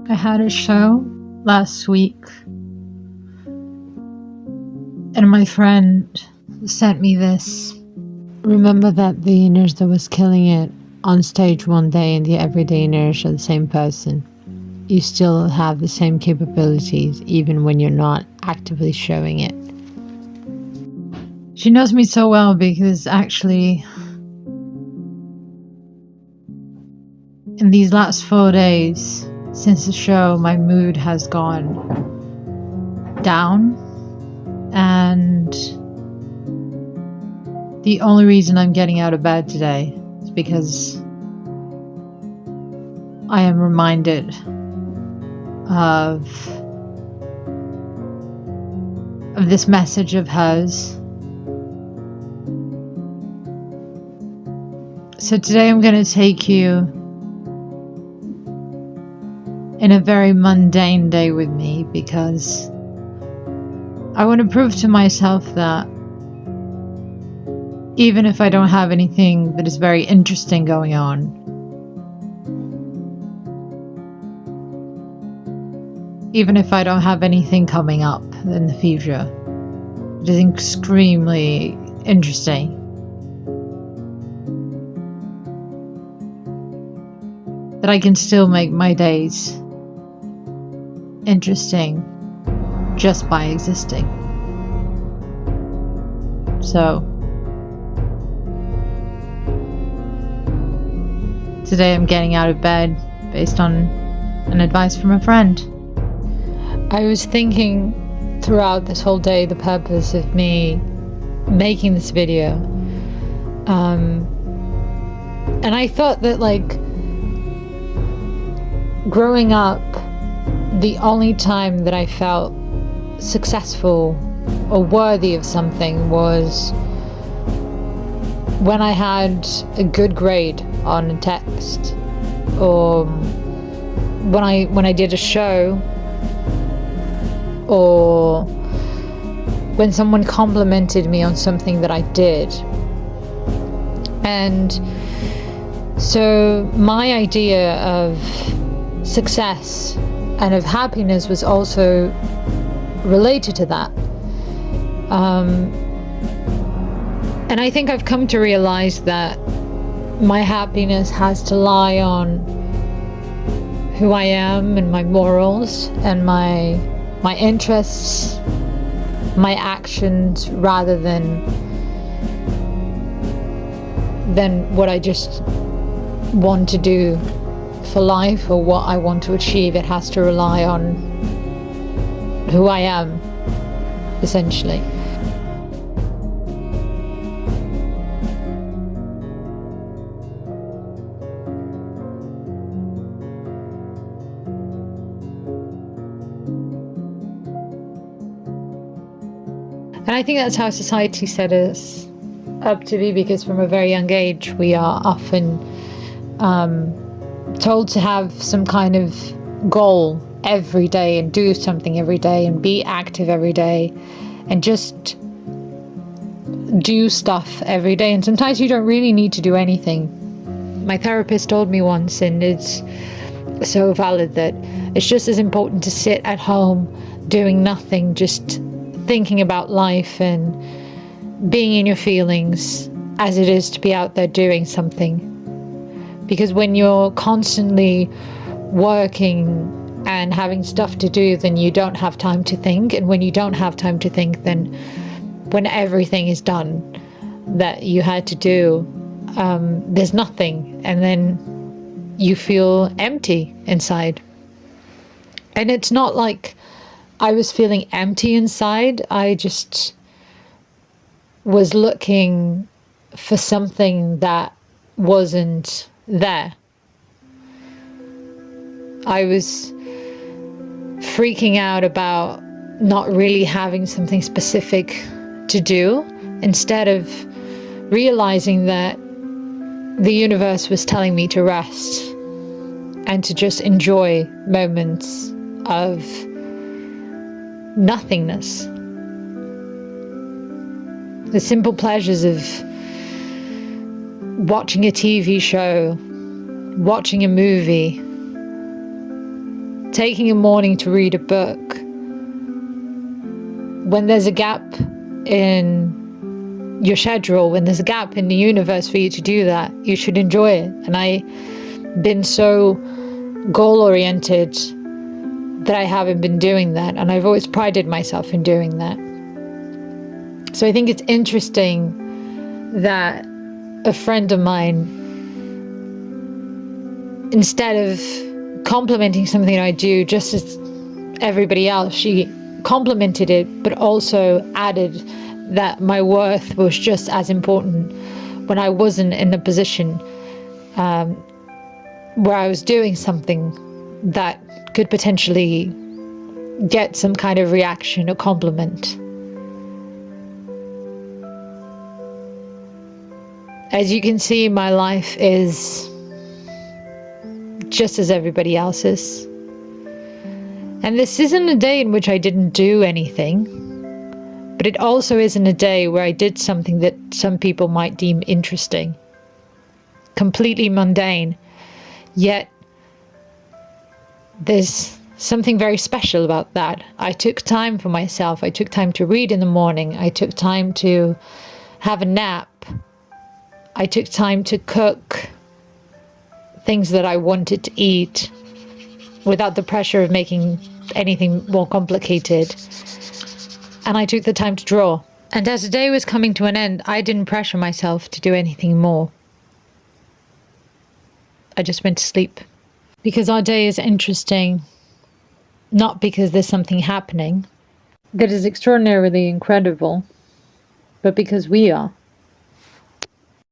I had a show last week, and my friend sent me this. Remember that the Inês that was killing it on stage one day and the everyday Inês are the same person. You still have the same capabilities even when you're not actively showing it. She knows me so well because actually in these last 4 days since the show, my mood has gone down, and the only reason I'm getting out of bed today is because I am reminded of this message of hers. So today I'm going to take you in a very mundane day with me because I want to prove to myself that even if I don't have anything that is very interesting going on, even if I don't have anything coming up in the future, it is extremely interesting. That I can still make my days interesting just by existing. So today I'm getting out of bed based on an advice from a friend. I was thinking throughout this whole day the purpose of me making this video. And I thought that, like, growing up, the only time that I felt successful or worthy of something was when I had a good grade on a text, or when I did a show, or when someone complimented me on something that I did. And so my idea of success and of happiness was also related to that. And I think I've come to realize that my happiness has to lie on who I am and my morals and my interests, my actions, rather than what I just want to do for life or what I want to achieve. It has to rely on who I am, essentially. And I think that's how society set us up to be, because from a very young age we are often told to have some kind of goal every day and do something every day and be active every day and just do stuff every day. And sometimes you don't really need to do anything. My therapist told me once, and it's so valid, that it's just as important to sit at home doing nothing, just thinking about life and being in your feelings, as it is to be out there doing something. Because when you're constantly working and having stuff to do, then you don't have time to think. And when you don't have time to think, then when everything is done that you had to do, there's nothing. And then you feel empty inside. And it's not like I was feeling empty inside. I just was looking for something that wasn't there. I was freaking out about not really having something specific to do, instead of realizing that the universe was telling me to rest and to just enjoy moments of nothingness. The simple pleasures of watching a TV show, watching a movie, taking a morning to read a book, when there's a gap in your schedule, when there's a gap in the universe for you to do that, you should enjoy it. And I've been so goal-oriented that I haven't been doing that, and I've always prided myself in doing that. So I think it's interesting that a friend of mine, instead of complimenting something I do just as everybody else, she complimented it, but also added that my worth was just as important when I wasn't in a position where I was doing something that could potentially get some kind of reaction or compliment. As you can see, my life is just as everybody else's. And this isn't a day in which I didn't do anything, but it also isn't a day where I did something that some people might deem interesting. Completely mundane. Yet there's something very special about that. I took time for myself. I took time to read in the morning. I took time to have a nap. I took time to cook things that I wanted to eat without the pressure of making anything more complicated. And I took the time to draw. And as the day was coming to an end, I didn't pressure myself to do anything more. I just went to sleep. Because our day is interesting, not because there's something happening that is extraordinarily incredible, but because we are.